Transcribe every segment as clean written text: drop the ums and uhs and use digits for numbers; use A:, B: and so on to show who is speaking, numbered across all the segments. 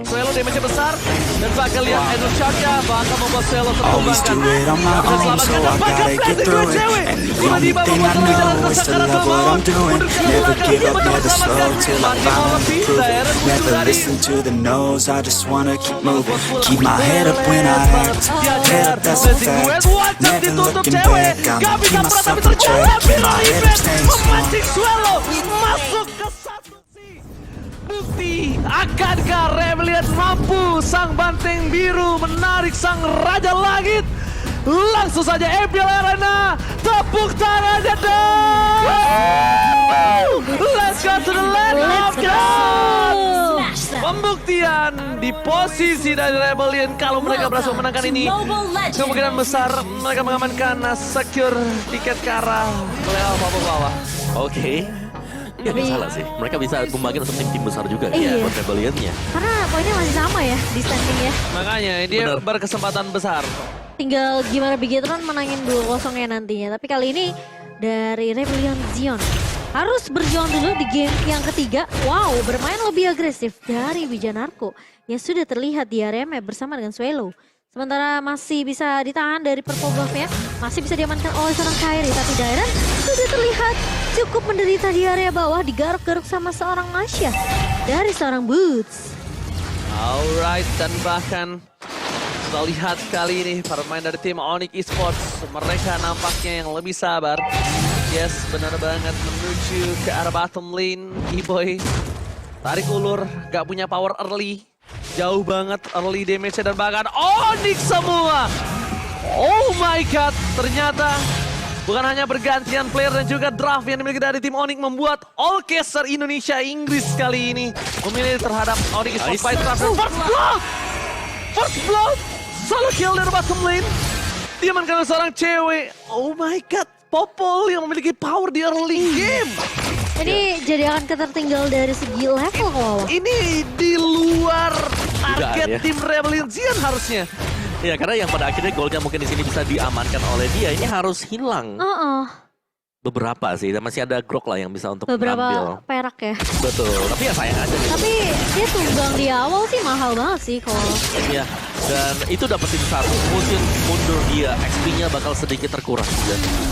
A: Suelo damage-nya besar dan bakal lihat Edward Chaka bakal membuat Suelo
B: Always do
A: tertumbangkan.
B: it on my own, so I gotta get through it. And the only thing I know is to love what I'm doing. Never give up, never slow till I finally prove it. Never listen to the no's, I just wanna keep moving. Keep my head up when I act, head up, that's a fact. Never looking back, I'ma keep myself on track. Keep my head up, staying strong.
A: Suelo masuk ke satu sih. Bukti, akankah Rebellion mampu sang banteng biru menarik sang Raja Langit? Langsung saja Imperial Arena, tepuk tangannya dong! Let's go to the land of God! Pembuktian di posisi dari Rebellion kalau mereka berhasil menangkan ini, kemungkinan besar mereka mengamankan secure tiket ke arah playoff bawah.
C: Oke. Ya nggak salah sih. Mereka bisa membagikan untuk tim-tim besar juga
D: Iya.
C: ya buat Rebellion-nya.
D: Karena poinnya masih sama ya di standingnya.
A: Makanya dia
C: Bener.
A: berkesempatan besar.
D: Tinggal gimana Bigetron menangin 2-0 ya nantinya. Tapi kali ini dari Rebellion Zion harus berjuang dulu di game yang ketiga. Wow, bermain lebih agresif dari Wijanarko yang sudah terlihat di area map bersama dengan Suelo. Sementara masih bisa ditahan dari purple buff-nya, masih bisa diamankan oleh seorang Kairi. Tapi Dairen sudah terlihat cukup menderita di area bawah, digaruk-garuk sama seorang Masya dari seorang Boots.
A: Alright, dan bahkan kita lihat kali ini para pemain dari tim Onyx Esports, mereka nampaknya yang lebih sabar. Yes, benar banget menuju ke arah bottom lane. E-Boy tarik ulur, gak punya power early. Jauh banget early damage-nya dan bahkan Onyx semua. Oh my god, ternyata bukan hanya bergantian player dan juga draft yang dimiliki dari tim Onyx membuat Allcaster Indonesia Inggris kali ini memilih terhadap Onyx Esports Fight Draft. First blood! Solo kill dari bottom lane. Diamankan oleh seorang cewek. Oh my god, Popol yang memiliki power di early game.
D: Ini jadi akan ketertinggal dari segi level kalau
A: Ini di luar target
C: ya.
A: tim Rebellion Zion harusnya.
C: Ya karena yang pada akhirnya golnya mungkin di sini bisa diamankan oleh dia. Ini harus hilang beberapa sih. Dan masih ada Grok lah yang bisa untuk mengambil.
D: beberapa perak ya.
C: Betul. Tapi ya sayang aja. Gitu.
D: Tapi dia tumbang di awal sih mahal banget sih kalau.
C: Iya. Dan itu dapetin satu. Mungkin mundur dia. XP-nya bakal sedikit terkurang.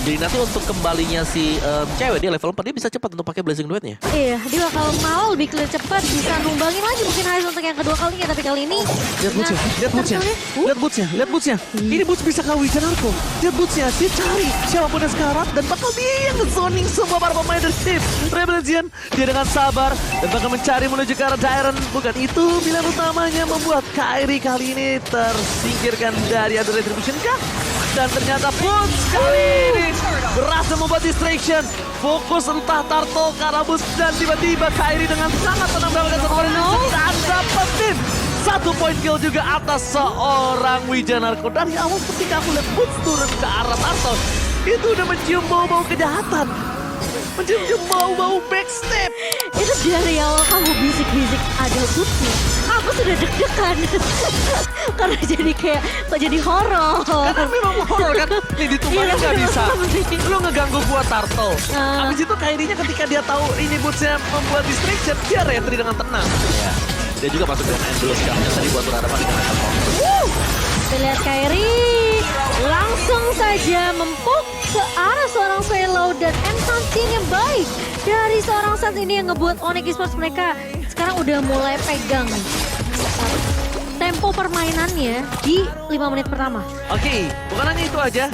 C: Jadi nanti untuk kembalinya si cewek dia level 4 dia bisa cepat untuk pakai Blazing Duet-nya.
D: Iya, dia bakal mau lebih clear cepat, bisa numbangin lagi mungkin Hayes untuk yang kedua kalinya. Tapi kali ini
A: Lihat bootsnya, lihat bootsnya, lihat bootsnya, lihat bootsnya. Ini boots bisa ke Wijanarko. Lihat bootsnya, dia cari siapapun yang sekarat dan bakal dia yang nge-zoning semua para pemain dari tim Rebellion Zion. Dia dengan sabar dan bakal mencari menuju ke arah Dairen. Bukan itu pilihan utamanya membuat Kairi kali ini tersingkirkan dari Under Retribution kah? Dan ternyata Boots kali ini berhasil membuat distraction. Fokus entah Turtle Karabus dan tiba-tiba Kairi dengan sangat tenang mendapatkan satu poin dan dapetin satu poin kill juga atas seorang Wijanarko. Dari awal ketika aku lihat Boots turun ke arah Turtle, itu udah mencium bau-bau kejahatan. Mencium bau-bau backstep.
D: itu dari awal kamu bisik-bisik ada bootsnya. Aku sudah deg-degan. Karena jadi kayak, kok jadi horor.
A: Karena memang horror kan, nih ditumbangin nggak bisa. Lu ngeganggu gua Turtle. Abis itu Kairinya ketika dia tahu ini Bootsnya membuat distraction, dia retry dengan tenang.
C: Ya. Dia juga masuk dengan endless gun-nya tadi buat berhadapan dengan Akan.
D: Kita lihat Kairi langsung saja mempuk ke arah seorang Suelo dan enhancing yang baik dari seorang saat ini yang ngebuat Onyx Esports mereka sekarang udah mulai pegang tempo permainannya di 5 menit pertama.
A: Oke, bukan hanya itu aja.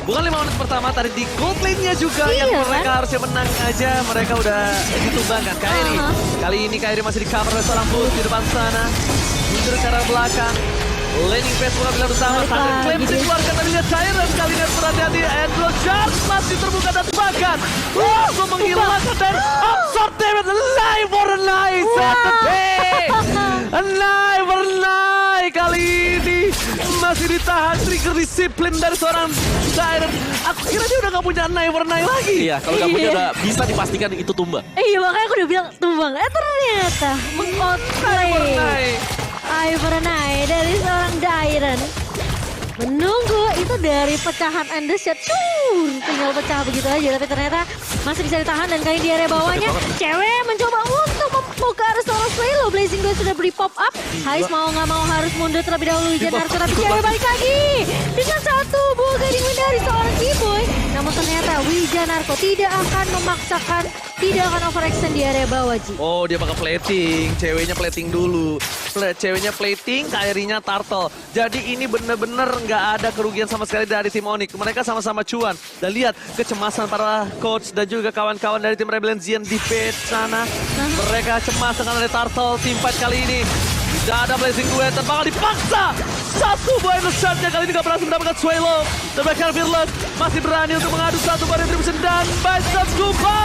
A: Bukan 5 menit pertama, tadi di gold lane-nya juga
D: Iya,
A: yang
D: kan?
A: mereka harusnya menang aja. Mereka udah ditumbangkan Kairi. Kali ini Kairi masih di cover oleh seorang Boots di depan sana. Mundur ke arah belakang. Laning phase bukan pilihan utama.
D: Balik
A: Sampai
D: lagi
A: klaim
D: dia.
A: dikeluarkan tadi lihat Siren. Kali ini harus berhati-hati. Andrew Charles masih terbuka dan bahkan langsung menghilangkan dari absorb damage. Live for a night. Live for a night. Kali ini masih ditahan trigger disiplin dari seorang Siren. Aku kira dia udah gak punya knife for night lagi.
C: Iya, kalau nggak punya udah bisa dipastikan itu tumbang.
D: Iya makanya aku udah bilang tumbang. Ternyata meng-outplay Ivoranai dari seorang Dairen. Menunggu itu dari pecahan Undershot. Tinggal pecah begitu aja. Tapi ternyata masih bisa ditahan dan kali di area bawahnya. Cewek mencoba untuk ke arah seorang Swelo. Blazing Duet sudah beri pop up. Hais mau nggak mau harus mundur terlebih dahulu. Wijanarko tapi cewek balik lagi. Dengan satu buah guiding wind dari seorang Kiboy. Namun ternyata Wijanarko tidak akan memaksakan, tidak akan overextend di area bawah, Ji.
A: Oh, dia bakal plating. Ceweknya plating dulu. Ceweknya plating, Kairinya turtle. Jadi ini bener-bener nggak ada kerugian sama sekali dari tim Onyx. Mereka sama-sama cuan. Dan lihat kecemasan para coach dan juga kawan-kawan dari tim Rebellion Zion di page sana. Mereka cemas dengan ada turtle tim fight kali ini. Tidak ada Blazing Duet dan bakal dipaksa. Satu buah shotnya kali ini gak berhasil mendapatkan Swelo. Dan bahkan Fearless masih berani untuk mengadu satu buah retribution dan Bicep Scuba.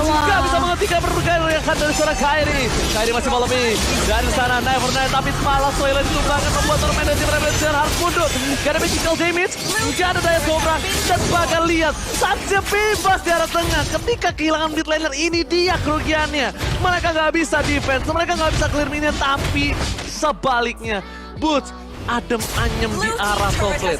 A: Gak bisa menghentikan pergerakan dari seorang Kairi. Kairi masih mau lebih. Dari sana Never Night tapi malah Swelo ditumbangkan membuat Torment dan tim Rebellion harus mundur. Gak ada magical damage, gak ada daya sobrak. Dan bahkan lihat saja bebas di arah tengah. Ketika kehilangan mid laner ini dia kerugiannya. Mereka gak bisa defense, mereka gak bisa clear minion tapi sebaliknya Boots adem anyem di arah top lane.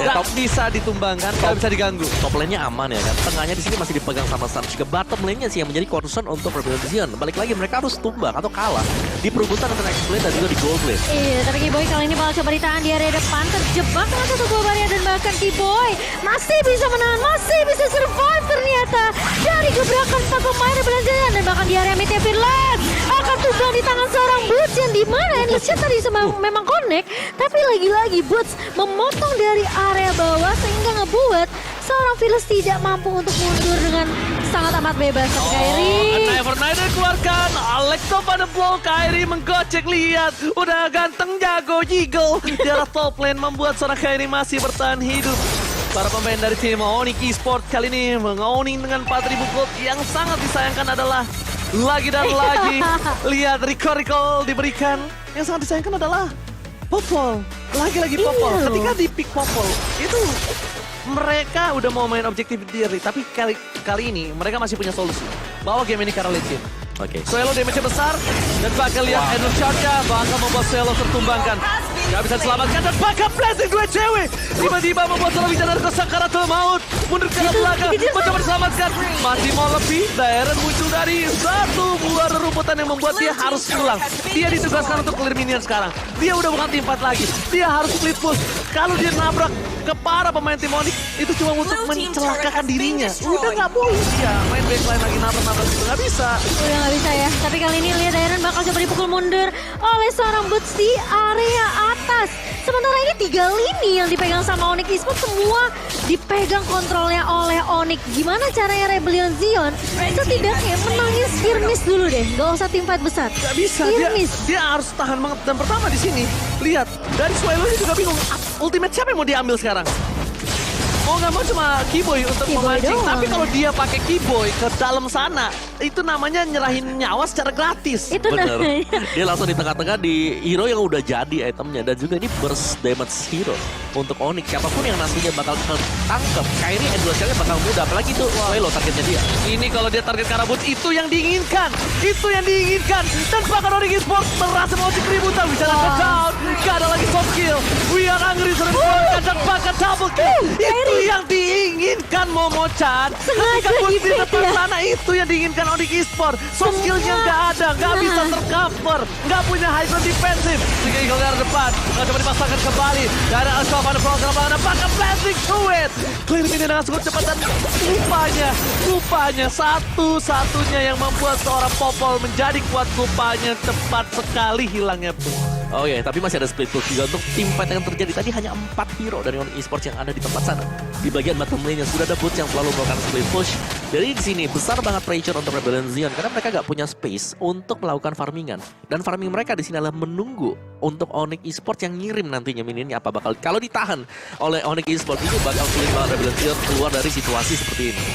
A: Gak bisa ditumbangkan, gak bisa diganggu.
C: Top lane-nya aman ya kan. Tengahnya di sini masih dipegang sama Sun. Juga bottom lane-nya sih yang menjadi concern untuk Rebellion Zion. Balik lagi mereka harus tumbang atau kalah di perebutan antara X-Blade dan juga di Gold Blade.
D: Iya, tapi Kiboy kali ini bakal coba ditahan di area depan. Terjebak dengan satu buah barrier dan bahkan Kiboy masih bisa menahan, masih bisa survive ternyata. Dari gebrakan 4 pemain Rebellion Zion dan bahkan di area mid Fearless akan tumbang di tangan seorang Boots yang dimana Endless Shot tadi memang connect. Tapi lagi-lagi Boots memotong dari area bawah sehingga ngebuat seorang Fearless tidak mampu untuk mundur dengan sangat amat bebas. Kairi.
A: Never Night dikeluarkan. Alexo pada blow. Kairi menggocek, lihat. Udah ganteng jago jiggle. Di arah top lane membuat seorang Kairi masih bertahan hidup. Para pemain dari tim Onyx Esports kali ini mengowning dengan 4.000 gold. Yang sangat disayangkan adalah lagi dan lagi. Lihat recall diberikan. Yang sangat disayangkan adalah Popol. Lagi-lagi Popol.
D: Iya.
A: Ketika di pick Popol itu mereka udah mau main objektif diri, tapi kali ini mereka masih punya solusi. Bawa game ini ke arah late game.
C: Oke.
A: Swelo damage-nya besar dan bakal lihat Endless Shot-nya bakal membuat Swelo tertumbangkan. Gak bisa diselamatkan dan bakal Blazing Duet cewek. Tiba-tiba membuat Swelo Wijanarko Sakaratul Maut. Mundur ke arah belakang, mencoba diselamatkan. Masih mau lebih, Daren muncul dari satu buah rerumputan yang membuat dia harus pulang. Dia ditugaskan untuk clear minion sekarang. Dia udah bukan tim 4 lagi. Dia harus split push. Kalau dia nabrak ke para pemain tim Onyx itu cuma untuk mencelakakan dirinya. Udah gak boleh dia main backline lagi nabrak-nabrak itu gak bisa.
D: Udah nggak bisa ya. Tapi kali ini lihat Daren bakal coba dipukul mundur oleh seorang Boots di area atas. Sementara ini 3 lini yang dipegang sama Onyx Esports semua dipegang kontrolnya oleh Onyx. Gimana caranya Rebellion Zion setidaknya menangin Skirmish dulu deh. Gak usah tim fight besar.
A: Gak bisa, dia harus tahan banget. Dan pertama di sini, lihat dari Swelo ini juga bingung. Ultimate siapa yang mau diambil sekarang? Mau nggak mau cuma Kiboy untuk
D: Kiboy
A: memancing.
D: doang.
A: Tapi kalau dia pakai Kiboy ke dalam sana, itu namanya nyerahin nyawa secara gratis.
D: Itu
C: Bener.
D: namanya.
C: Dia langsung di tengah-tengah di hero yang udah jadi itemnya. Dan juga ini burst damage hero untuk Onyx. Siapapun yang nantinya bakal ketangkep, Kairi Endless Shot-nya bakal mudah. Apalagi itu Swelo targetnya dia.
A: Ini kalau dia target Karabut, itu yang diinginkan. Itu yang diinginkan. Dan bahkan Onyx Esports berhasil mengusik keributan. Bisa langsung down. Gak ada lagi soft kill. We are angry. Sudah dikeluarkan dan bahkan double kill. Itu yang diinginkan Momo-chan. Ketika Boots di depan sana, itu yang diinginkan Onyx Esports. Soft skill-nya gak ada. Gak bisa tercover. Gak punya high ground defensive. Sehingga Eagle dari depan. Gak coba dipasangkan kembali. Dari Alshova program bahkan Blazing Duet. Clear ini dengan cukup cepat dan rupanya satu-satunya yang membuat seorang Popol menjadi kuat, rupanya cepat sekali hilangnya.
C: Oh ya, tapi masih ada split push juga untuk tim fight yang terjadi. Tadi hanya 4 hero dari Onyx Esports yang ada di tempat sana. Di bagian bottom lane yang sudah ada Boots yang selalu melakukan split push. Jadi di sini besar banget pressure untuk Rebellion Zion karena mereka gak punya space untuk melakukan farmingan. Dan farming mereka di sini adalah menunggu untuk Onyx Esports yang ngirim nantinya minionnya apa bakal. Kalau ditahan oleh Onyx Esports itu bakal sulit banget Rebellion Zion keluar dari situasi seperti ini.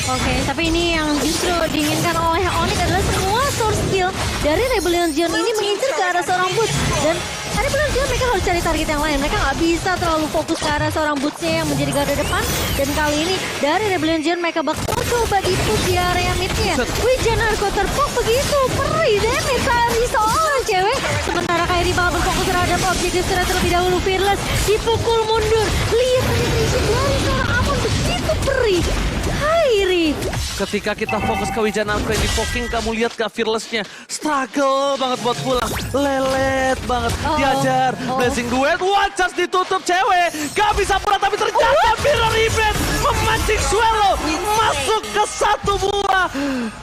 D: Oke, tapi ini yang justru diinginkan oleh Onyx adalah semua source skill dari Rebellion Zion ini mengincar ke arah seorang Boots. Dan Rebellion Zion mereka harus cari target yang lain. Mereka nggak bisa terlalu fokus ke arah seorang Bootsnya yang menjadi garda depan. Dan kali ini dari Rebellion Zion mereka bakal coba di-push di area midnya. Wijanarko terpok begitu, perih damage dari seorang cewek. Sementara Kairi bakal berfokus terhadap objektif terlebih dahulu. Fearless dipukul mundur. Lihat penetration dari seorang Amon begitu perih. Hai, sendiri.
A: Ketika kita fokus ke Wijanarko yang di poking, kamu lihat gak Fearless-nya? Struggle banget buat pulang. Lelet banget. Diajar. Blessing duet. Wacas ditutup cewek. Gak bisa pulang tapi ternyata Mirror Image memancing Swallow. Masuk ke satu buah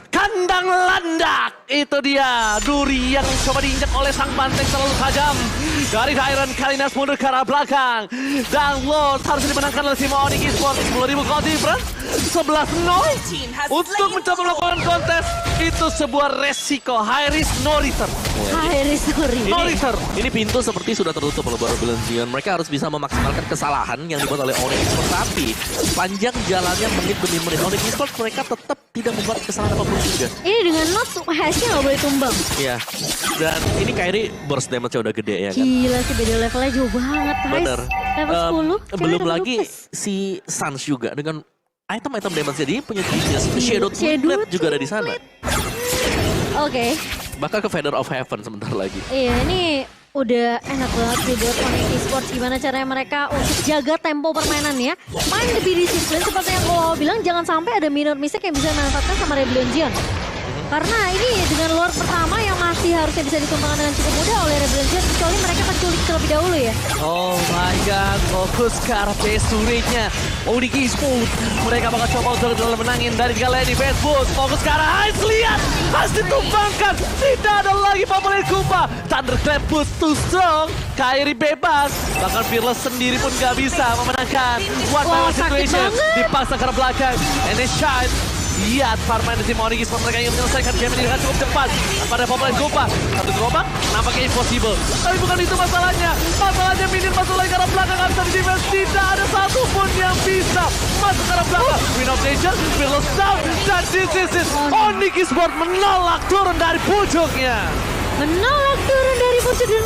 A: kandang landak. Itu dia. Duri yang coba diinjak oleh sang banteng terlalu tajam. Dari Iron Kalinas mundur ke arah belakang. Dan Lord harus dimenangkan oleh tim Onyx Esports. 10.000 gold difference. 11-0 untuk mencoba melakukan kontes itu sebuah resiko, high risk no return.
D: High risk no return.
C: Ini pintu seperti sudah tertutup oleh Rebellion Zion. Mereka harus bisa memaksimalkan kesalahan yang dibuat oleh Onyx Esports. Tapi panjang jalannya menit demi menit Onyx Esports mereka tetap tidak membuat kesalahan apapun juga.
D: Ini dengan not hash-nya nggak boleh tumbang.
C: Iya. Dan ini Kairi burst damage-nya udah gede ya kan.
D: Gila sih, beda levelnya jauh banget.
C: Bener.
D: Level 10.
C: Belum lagi si Sans juga dengan item-item damage jadi punya genius. Shadow Twinlet juga ada di sana.
D: Oke.
C: Bahkan ke Feather of Heaven sebentar lagi.
D: Iya, ini udah enak banget sih buat Onyx Esports. Gimana caranya mereka untuk jaga tempo permainan ya. Main lebih disiplin seperti yang Kowo bilang, jangan sampai ada minor mistake yang bisa dimanfaatkan sama Rebellion Zion. Karena ini dengan luar pertama yang masih harusnya bisa ditumbangkan dengan cukup mudah oleh Rebellion Zion, kecuali mereka penculik terlebih dahulu ya.
A: Oh my god, fokus ke arah base turretnya Onyx Esports. Mereka bakal coba untuk menangin dari Galeni base boost. Fokus ke arah Heinz, lihat harus ditumbangkan. Tidak ada lagi Pamela Kupa. Thunderclap boost too strong. Kairi bebas. Bahkan Fearless sendiri pun gak bisa memenangkan. One by one situation. Dipaksa ke arah belakang. And they shine. Lihat Farman dari tim Onyx Esports, mereka ingin menyelesaikan game ini dengan cukup cepat. Pada Pamela Kupa. Satu gerobak nampaknya impossible. Tapi bukan itu masalahnya. Masalahnya Minion masuk lagi ke arah belakang. Gak bisa di defense. Tidak ada satupun yang bisa masuk ke arah belakang. Win of Nation, Fearless down. Dan this is it. Onyx Esports menolak turun dari pucuknya.
D: Menolak turun dari pucuk dan